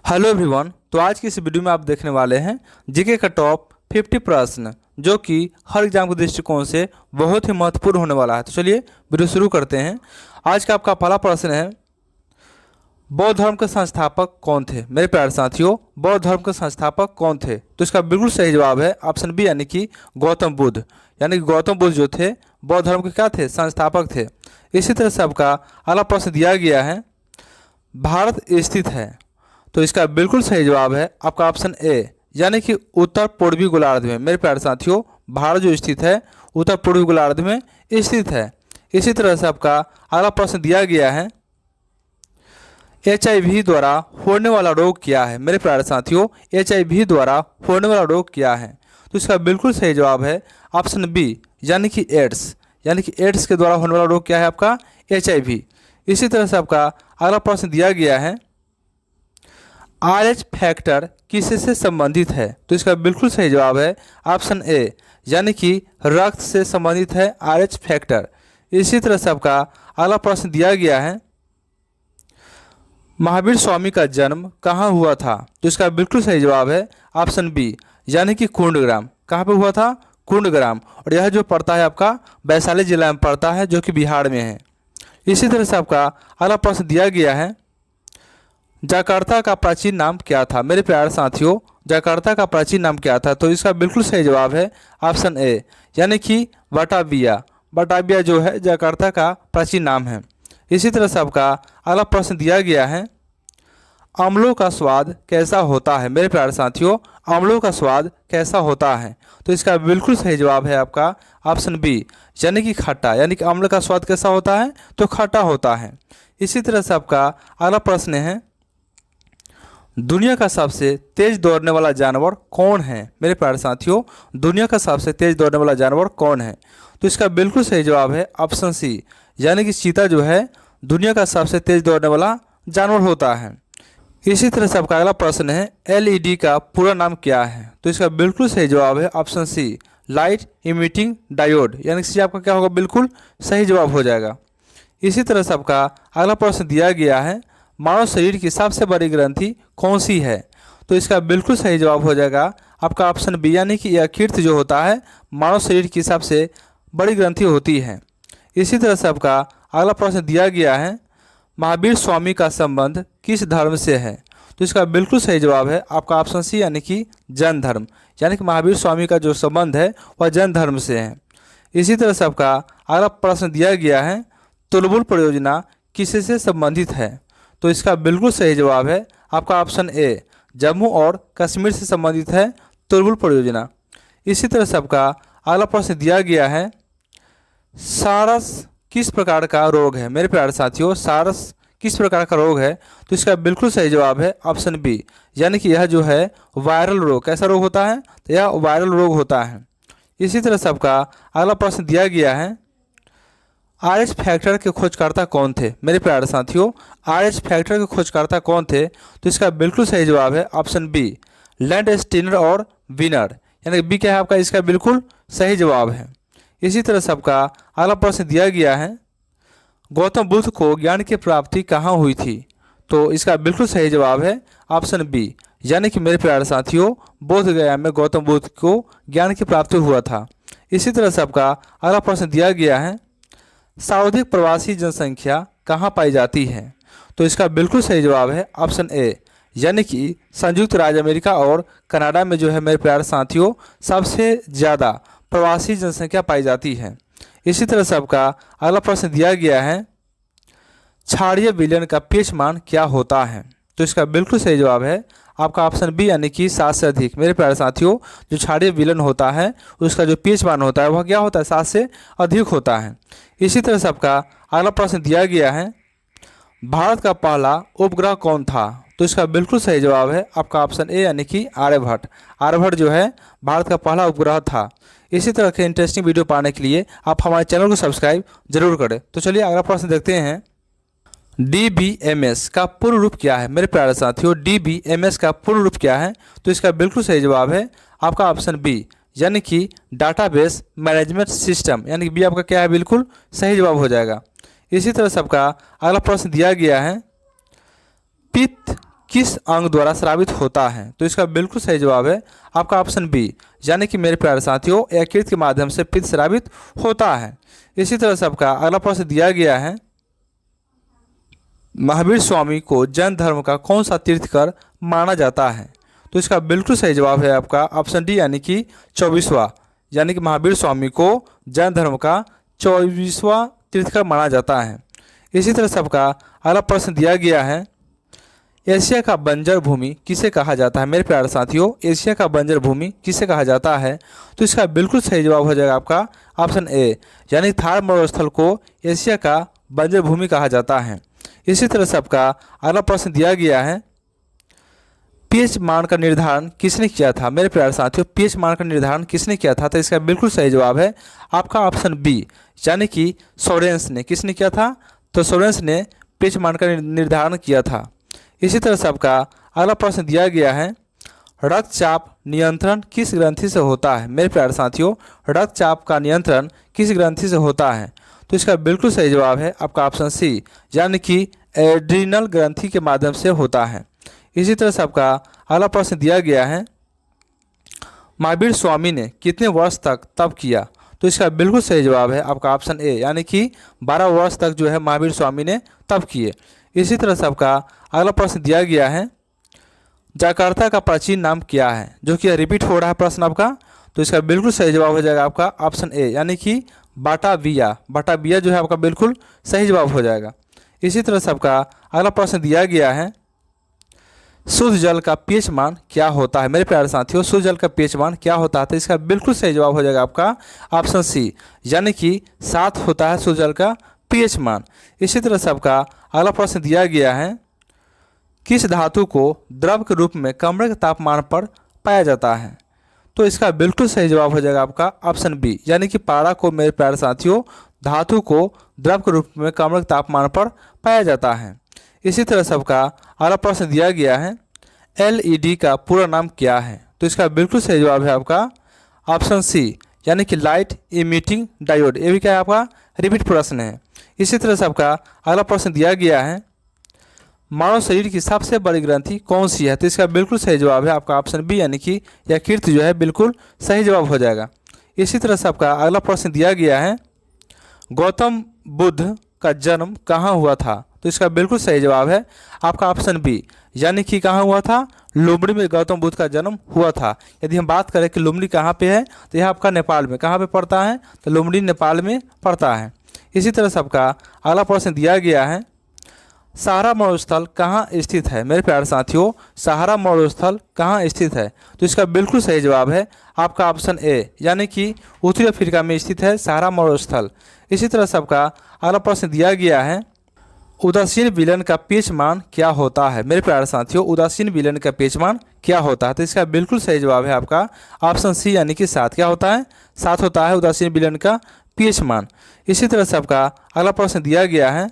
Hello everyone. तो आज की इस वीडियो में आप देखने वाले हैं जीके का टॉप 50 प्रश्न जो कि हर एग्जाम के दृष्टिकोण से बहुत ही महत्वपूर्ण होने वाला है। तो चलिए वीडियो शुरू करते हैं। आज का आपका पहला प्रश्न है, बौद्ध धर्म के संस्थापक कौन थे? मेरे प्यारे साथियों, बौद्ध धर्म के संस्थापक कौन थे? तो इसका बिल्कुल सही जवाब है ऑप्शन बी, यानी कि गौतम बुद्ध। यानी कि गौतम बुद्ध जो थे बौद्ध धर्म के क्या थे? संस्थापक थे। इसी तरह से आपका अगला प्रश्न दिया गया है, भारत स्थित है। तो इसका बिल्कुल सही जवाब है आपका ऑप्शन ए, यानी कि उत्तर पूर्वी गोलार्ध में। मेरे प्यारे साथियों, भारत जो स्थित है उत्तर पूर्वी गोलार्ध में स्थित है। इसी तरह से आपका अगला प्रश्न दिया गया है, HIV द्वारा होने वाला रोग क्या है? मेरे प्यारे साथियों, HIV द्वारा होने वाला रोग क्या है? तो इसका बिल्कुल सही जवाब है ऑप्शन बी, यानी कि एड्स। यानी कि एड्स के द्वारा होने वाला रोग क्या है? आपका HIV। इसी तरह से आपका अगला प्रश्न दिया गया है, RH फैक्टर किससे संबंधित है? तो इसका बिल्कुल सही जवाब है ऑप्शन ए, यानी कि रक्त से संबंधित है RH फैक्टर। इसी तरह से आपका अगला प्रश्न दिया गया है, महावीर स्वामी का जन्म कहाँ हुआ था? तो इसका बिल्कुल सही जवाब है ऑप्शन बी, यानी कि कुंडग्राम। कहाँ पे हुआ था? कुंडग्राम। और यह जो पड़ता है आपका वैशाली जिला में पड़ता है, जो कि बिहार में है। इसी तरह से आपका अगला प्रश्न दिया गया है, जकार्ता का प्राचीन नाम क्या था? मेरे प्यारे साथियों, जकार्ता का प्राचीन नाम क्या था? तो इसका बिल्कुल सही जवाब है ऑप्शन ए, यानी कि बटाविया। बटाविया जो है जकार्ता का प्राचीन नाम है। इसी तरह से आपका अगला प्रश्न दिया गया है, अम्लों का स्वाद कैसा होता है? मेरे प्यारे साथियों, अम्लों का स्वाद कैसा होता है? तो इसका बिल्कुल सही जवाब है आपका ऑप्शन बी, यानी कि खट्टा। यानी कि अम्ल का स्वाद कैसा होता है? तो खट्टा होता है। इसी तरह से आपका अगला प्रश्न है, दुनिया का सबसे तेज दौड़ने वाला जानवर कौन है? मेरे प्यारे साथियों, दुनिया का सबसे तेज दौड़ने वाला जानवर कौन है? तो इसका बिल्कुल सही जवाब है ऑप्शन सी, यानी कि चीता जो है दुनिया का सबसे तेज दौड़ने वाला जानवर होता है। इसी तरह से आपका अगला प्रश्न है, LED का पूरा नाम क्या है? तो इसका बिल्कुल सही जवाब है option C, light emitting diode. यानी कि सी आपका क्या होगा? बिल्कुल सही जवाब हो जाएगा। इसी तरह से आपका अगला प्रश्न दिया गया है, मानव शरीर की सबसे बड़ी ग्रंथि कौन सी है? तो इसका बिल्कुल सही जवाब हो जाएगा आपका ऑप्शन बी, यानी कि यकृत जो होता है मानव शरीर की सबसे बड़ी ग्रंथि होती है। इसी तरह से आपका अगला प्रश्न दिया गया है, महावीर स्वामी का संबंध किस धर्म से है? तो इसका बिल्कुल सही जवाब है आपका ऑप्शन सी, यानी कि जैन धर्म। यानी कि महावीर स्वामी का जो संबंध है वह जैन धर्म से है। इसी तरह से आपका अगला प्रश्न दिया गया है, तुलबुल परियोजना किससे संबंधित है? तो इसका बिल्कुल सही जवाब है आपका ऑप्शन ए, जम्मू और कश्मीर से संबंधित है तुलबुल परियोजना। इसी तरह से आपका अगला प्रश्न दिया गया है, सारस किस प्रकार का रोग है? मेरे प्यारे साथियों, सारस किस प्रकार का रोग है? तो इसका बिल्कुल सही जवाब है ऑप्शन बी, यानी कि यह जो है वायरल रोग। कैसा रोग होता है? तो यह वायरल रोग होता है। इसी तरह से आपका अगला प्रश्न दिया गया है, RH फैक्टर के खोजकर्ता कौन थे? मेरे प्यारे साथियों, RH फैक्टर के खोजकर्ता कौन थे? तो इसका बिल्कुल सही जवाब है ऑप्शन बी, लैंडस्टीनर और विनर। यानी कि बी क्या है आपका? इसका बिल्कुल सही जवाब है। इसी तरह से आपका अगला प्रश्न दिया गया है, गौतम बुद्ध को ज्ञान की प्राप्ति कहाँ हुई थी? तो इसका बिल्कुल सही जवाब है ऑप्शन बी, यानी कि मेरे प्यारे साथियों, बोध गया में गौतम बुद्ध को ज्ञान की प्राप्ति हुआ था। इसी तरह से आपका अगला प्रश्न दिया गया है, सर्वाधिक प्रवासी जनसंख्या कहाँ पाई जाती है? तो इसका बिल्कुल सही जवाब है ऑप्शन ए, यानी कि संयुक्त राज्य अमेरिका और कनाडा में जो है मेरे प्यारे साथियों सबसे ज़्यादा प्रवासी जनसंख्या पाई जाती है। इसी तरह से आपका अगला प्रश्न दिया गया है, क्षारीय विलयन का pH मान क्या होता है? तो इसका बिल्कुल सही जवाब है आपका ऑप्शन बी, यानी कि 7 से अधिक। मेरे प्यारे साथियों, जो क्षारीय विलयन होता है उसका जो pH मान होता है वह क्या होता है? 7 से अधिक होता है। इसी तरह से आपका अगला प्रश्न दिया गया है, भारत का पहला उपग्रह कौन था? तो इसका बिल्कुल सही जवाब है आपका ऑप्शन ए, यानी कि आर्यभट्ट। आर्यभट्ट जो है भारत का पहला उपग्रह था। इसी तरह के इंटरेस्टिंग वीडियो पाने के लिए आप हमारे चैनल को सब्सक्राइब जरूर करें। तो चलिए अगला प्रश्न देखते हैं, DBMS का पूर्ण रूप क्या है? मेरे प्यारे साथियों, DBMS का पूर्ण रूप क्या है? तो इसका बिल्कुल सही जवाब है आपका ऑप्शन बी, यानी कि डाटाबेस मैनेजमेंट सिस्टम। यानी कि बी आपका क्या है? बिल्कुल सही जवाब हो जाएगा। इसी तरह से आपका अगला प्रश्न दिया गया है, पित्त किस अंग द्वारा स्रावित होता है? तो इसका बिल्कुल सही जवाब है आपका ऑप्शन बी, यानी कि मेरे प्यारे साथियों यकृत के माध्यम से पित्त स्रावित होता है। इसी तरह से आपका अगला प्रश्न दिया गया है, महावीर स्वामी को जैन धर्म का कौन सा तीर्थकर माना जाता है? तो इसका बिल्कुल सही जवाब है आपका ऑप्शन डी, यानी कि 24वां, यानी कि महावीर स्वामी को जैन धर्म का 24वां तीर्थकर माना जाता है। इसी तरह से आपका अगला प्रश्न दिया गया है, एशिया का बंजर भूमि किसे कहा जाता है? मेरे प्यारे साथियों एशिया का बंजर भूमि किसे कहा जाता है? तो इसका बिल्कुल सही जवाब हो जाएगा आपका ऑप्शन ए, यानी थार मरुस्थल को एशिया का बंजर भूमि कहा जाता है। इसी तरह से आपका अगला प्रश्न दिया गया है, पीएच मान का निर्धारण किसने किया था? मेरे प्यारे साथियों पीएच मान का निर्धारण किसने किया था? तो इसका बिल्कुल सही जवाब है आपका ऑप्शन बी, यानी कि सोरेंस ने। किसने किया था? तो सोरेंस ने पीएच मान का निर्धारण किया था। इसी तरह से आपका अगला प्रश्न दिया गया है, रक्तचाप नियंत्रण किस ग्रंथि से होता है? मेरे प्यारे साथियों रक्तचाप का नियंत्रण किस ग्रंथि से होता है? तो इसका बिल्कुल सही जवाब है आपका ऑप्शन सी, यानी कि एड्रिनल ग्रंथि के माध्यम से होता है। इसी तरह से आपका अगला प्रश्न दिया गया है, महावीर स्वामी ने कितने वर्ष तक तप किया? तो इसका बिल्कुल सही जवाब है आपका ऑप्शन ए, यानी कि 12 वर्ष तक जो है महावीर स्वामी ने तप किए। इसी तरह से आपका अगला प्रश्न दिया गया है, जकार्ता का प्राचीन नाम क्या है? जो कि रिपीट हो रहा है प्रश्न आपका। तो इसका बिल्कुल सही जवाब हो जाएगा आपका ऑप्शन ए, यानी कि बाटाविया। बाटाविया जो है आपका बिल्कुल सही जवाब हो जाएगा। इसी तरह से आपका अगला प्रश्न दिया गया है, शुद्ध जल का पीएच मान क्या होता है? मेरे प्यारे साथियों शुद्ध जल का पीएच मान क्या होता है? तो इसका बिल्कुल सही जवाब हो जाएगा आपका ऑप्शन सी, यानी कि 7 होता है शुद्ध जल का पीएच मान। इसी तरह से आपका अगला प्रश्न दिया गया है, किस धातु को द्रव के रूप में कमरे के तापमान पर पाया जाता है? तो इसका बिल्कुल सही जवाब हो जाएगा आपका ऑप्शन बी, यानी कि पारा को मेरे प्यारे साथियों धातु को द्रव के रूप में कमरे के तापमान पर पाया जाता है। इसी तरह से आपका अगला प्रश्न दिया गया है, एलईडी का पूरा नाम क्या है? तो इसका बिल्कुल सही जवाब है आपका ऑप्शन सी, यानी कि लाइट इमिटिंग डायोड। ये भी क्या है आपका रिपीट प्रश्न है। इसी तरह से आपका अगला प्रश्न दिया गया है, मानव शरीर की सबसे बड़ी ग्रंथि कौन सी है? तो इसका बिल्कुल सही जवाब है आपका ऑप्शन बी, यानी कि यकृत जो है बिल्कुल सही जवाब हो जाएगा। इसी तरह से आपका अगला प्रश्न दिया गया है, गौतम बुद्ध का जन्म कहाँ हुआ था? तो इसका बिल्कुल सही जवाब है आपका ऑप्शन बी, यानी कि कहाँ हुआ था? लुम्बिनी में गौतम बुद्ध का जन्म हुआ था। यदि हम बात करें कि लुम्बिनी कहाँ पे है, तो यह आपका नेपाल में। कहाँ पे पड़ता है? तो लुम्बिनी नेपाल में पड़ता है। इसी तरह से आपका अगला प्रश्न दिया गया है, सहारा मरुस्थल कहाँ स्थित है? मेरे प्यारे साथियों सहारा मरुस्थल कहाँ स्थित है? तो इसका बिल्कुल सही जवाब है आपका ऑप्शन ए, यानी कि उत्तरी अफ्रीका में स्थित है सहारा मरुस्थल। इसी तरह से आपका अगला प्रश्न दिया गया है, उदासीन विलयन का पीएच मान क्या होता है? मेरे प्यारे साथियों उदासीन विलयन का पीएच मान क्या होता है? तो इसका बिल्कुल सही जवाब है आपका ऑप्शन सी, यानी कि 7। क्या होता है? 7 होता है उदासीन विलयन का पीएच मान। इसी तरह से आपका अगला प्रश्न दिया गया है,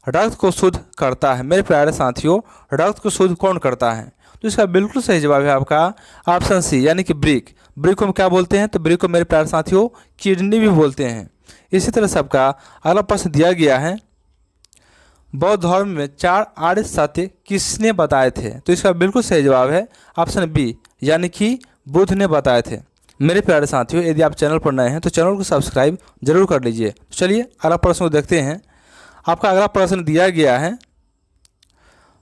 रक्त को शुद्ध करता है? मेरे प्यारे साथियों रक्त को शुद्ध कौन करता है? तो इसका बिल्कुल सही जवाब है आपका ऑप्शन सी, यानी कि ब्रिक। ब्रिक को हम क्या बोलते हैं? तो ब्रिक को मेरे प्यारे साथियों किडनी भी बोलते हैं। इसी तरह से आपका अगला प्रश्न दिया गया है, बौद्ध धर्म में 4 आर्य सत्य किसने बताए थे? तो इसका बिल्कुल सही जवाब है ऑप्शन बी, यानी कि बुद्ध ने बताए थे। मेरे प्यारे साथियों यदि आप चैनल पर नए हैं तो चैनल को सब्सक्राइब जरूर कर लीजिए। चलिए अगला प्रश्न को देखते हैं। आपका अगला प्रश्न दिया गया है,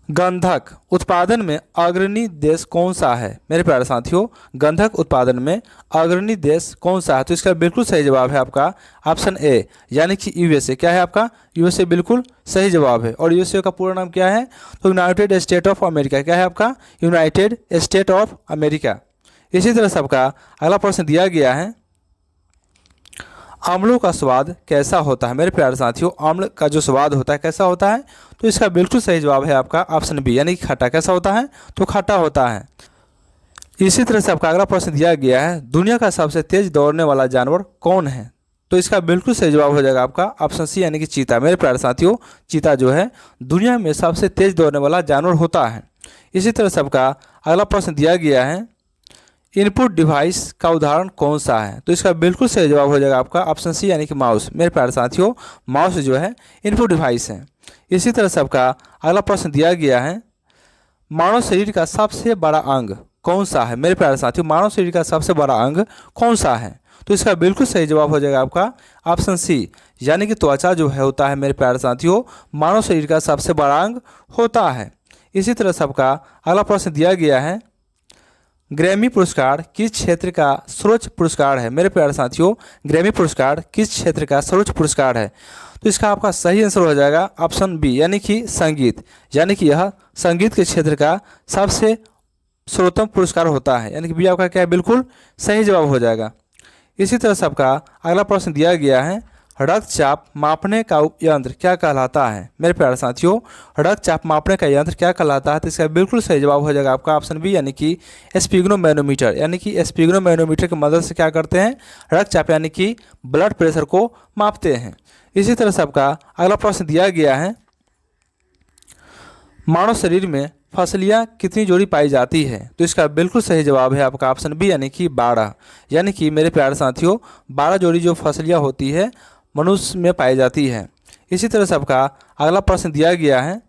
गंधक उत्पादन में अग्रणी देश कौन सा है? मेरे प्यारे साथियों गंधक उत्पादन में अग्रणी देश कौन सा है? तो इसका बिल्कुल सही जवाब है आपका ऑप्शन ए, यानी कि यूएसए। क्या है आपका? यूएसए बिल्कुल सही जवाब है। और यूएसए का पूरा नाम क्या है? तो यूनाइटेड स्टेट ऑफ अमेरिका। क्या है आपका? United state of America. इसी तरह से आपका अगला प्रश्न दिया गया है, आंवलों का स्वाद कैसा होता है? मेरे प्यारे साथियों आंवले का जो स्वाद होता है कैसा होता है? तो इसका बिल्कुल सही जवाब है आपका ऑप्शन बी, यानी कि खट्टा। कैसा होता है? तो खट्टा होता है। इसी तरह से आपका अगला प्रश्न दिया गया है, दुनिया का सबसे तेज दौड़ने वाला जानवर कौन है? तो इसका बिल्कुल सही जवाब हो जाएगा आपका ऑप्शन सी, यानी कि चीता। मेरे प्यारे साथियों चीता जो है दुनिया में सबसे तेज दौड़ने वाला जानवर होता है। इसी तरह से आपका अगला प्रश्न दिया गया है, इनपुट डिवाइस का उदाहरण कौन सा है? तो इसका बिल्कुल सही जवाब हो जाएगा आपका ऑप्शन सी, यानी कि माउस। मेरे प्यारे साथियों माउस जो है इनपुट डिवाइस है। इसी तरह से आपका अगला प्रश्न दिया गया है, मानव शरीर का सबसे बड़ा अंग कौन सा है? मेरे प्यारे साथियों, मानव शरीर का सबसे बड़ा अंग कौन सा है? तो इसका बिल्कुल सही जवाब हो जाएगा आपका ऑप्शन सी, यानी कि त्वचा जो है होता है मेरे प्यारे साथियों, मानव शरीर का सबसे बड़ा अंग होता है। इसी तरह सबका अगला प्रश्न दिया गया है, ग्रैमी पुरस्कार किस क्षेत्र का सर्वोच्च पुरस्कार है? मेरे प्यारे साथियों, ग्रैमी पुरस्कार किस क्षेत्र का सर्वोच्च पुरस्कार है? तो इसका आपका सही आंसर हो जाएगा ऑप्शन बी, यानी कि संगीत, यानी कि यह संगीत के क्षेत्र का सबसे सर्वोत्तम पुरस्कार होता है, यानी कि बी आपका क्या है, बिल्कुल सही जवाब हो जाएगा। इसी तरह सबका अगला प्रश्न दिया गया है, रक्तचाप मापने का यंत्र क्या कहलाता है? मेरे प्यारे साथियों, रक्तचाप मापने का यंत्र क्या कहलाता है? तो इसका बिल्कुल सही जवाब हो जाएगा आपका ऑप्शन बी, यानी कि स्पिग्नोमैनोमीटर, यानी कि स्पिग्नोमैनोमीटर की मदद से क्या करते हैं, रक्तचाप यानी कि ब्लड प्रेशर को मापते हैं। इसी तरह सबका अगला प्रश्न दिया गया है, मानव शरीर में फसलियाँ कितनी जोड़ी पाई जाती है? तो इसका बिल्कुल सही जवाब है आपका ऑप्शन बी, यानी कि 12, यानी कि मेरे प्यारे साथियों 12 जोड़ी जो फसलियाँ होती है मनुष्य में पाई जाती है। इसी तरह सबका अगला प्रश्न दिया गया है,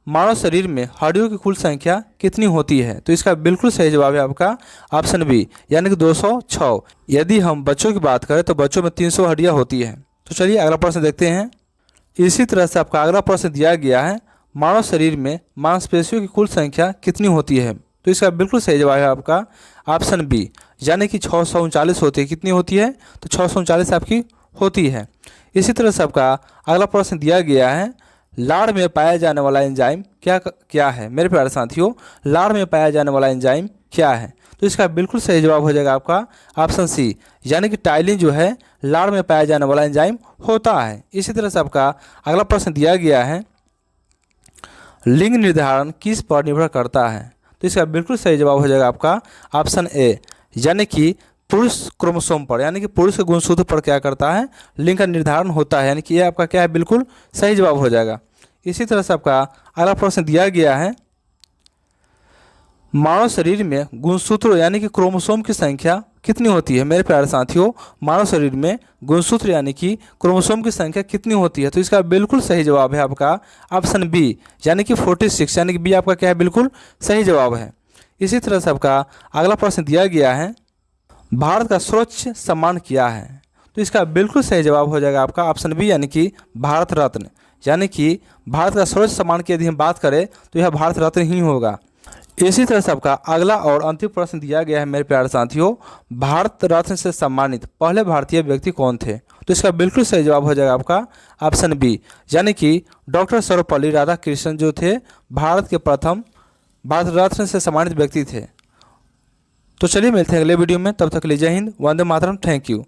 मानव शरीर में हड्डियों की कुल संख्या कितनी होती है? तो इसका बिल्कुल सही जवाब है आपका ऑप्शन बी, यानी कि 206। यदि हम बच्चों की बात करें तो बच्चों में 300 हड्डियाँ होती हैं। तो चलिए अगला प्रश्न देखते हैं। इसी तरह से आपका अगला प्रश्न दिया गया है, मानव शरीर में मांसपेशियों की कुल संख्या कितनी होती है? तो इसका बिल्कुल सही जवाब है आपका ऑप्शन बी, यानी कि 639 होती है। कितनी होती है? तो 639 आपकी होती है। इसी तरह से आपका अगला प्रश्न दिया गया है, लाड़ में पाया जाने वाला एंजाइम क्या है? मेरे प्यारे साथियों, लाड़ में पाया जाने वाला एंजाइम क्या है? तो इसका बिल्कुल सही जवाब हो जाएगा आपका ऑप्शन सी, यानी कि टाइलिन जो है लाड़ में पाया जाने वाला एंजाइम होता है। इसी तरह से आपका अगला प्रश्न दिया गया है, लिंग निर्धारण किस पर निर्भर करता है? तो इसका बिल्कुल सही जवाब हो जाएगा आपका ऑप्शन ए, यानी कि पुरुष क्रोमोसोम पर, यानी कि पुरुष के गुणसूत्र पर क्या करता है, लिंग का निर्धारण होता है, यानी कि ये आपका क्या है, बिल्कुल सही जवाब हो जाएगा। इसी तरह से आपका अगला प्रश्न दिया गया है, मानव शरीर में गुणसूत्र यानी कि क्रोमोसोम की संख्या कितनी होती है? मेरे प्यारे साथियों, मानव शरीर में गुणसूत्र यानी कि क्रोमोसोम की संख्या कितनी होती है? तो इसका बिल्कुल सही जवाब है आपका ऑप्शन बी, यानी कि 46, यानी कि बी आपका क्या है, बिल्कुल सही जवाब है। इसी तरह से आपका अगला प्रश्न दिया गया है, भारत का सर्वोच्च सम्मान क्या है? तो इसका बिल्कुल सही जवाब हो जाएगा आपका ऑप्शन बी, यानी कि भारत रत्न, यानी कि भारत का सर्वोच्च सम्मान की यदि हम बात करें तो यह भारत रत्न ही होगा। इसी तरह से आपका अगला और अंतिम प्रश्न दिया गया है मेरे प्यारे साथियों, भारत रत्न से सम्मानित पहले भारतीय व्यक्ति कौन थे? तो इसका बिल्कुल सही जवाब हो जाएगा आपका ऑप्शन बी, यानी कि डॉक्टर सर्वपल्ली राधाकृष्णन जो थे भारत के प्रथम भारत रत्न से सम्मानित व्यक्ति थे। तो चलिए मिलते हैं अगले वीडियो में, तब तक के लिए जय हिंद, वंदे मातरम, थैंक यू।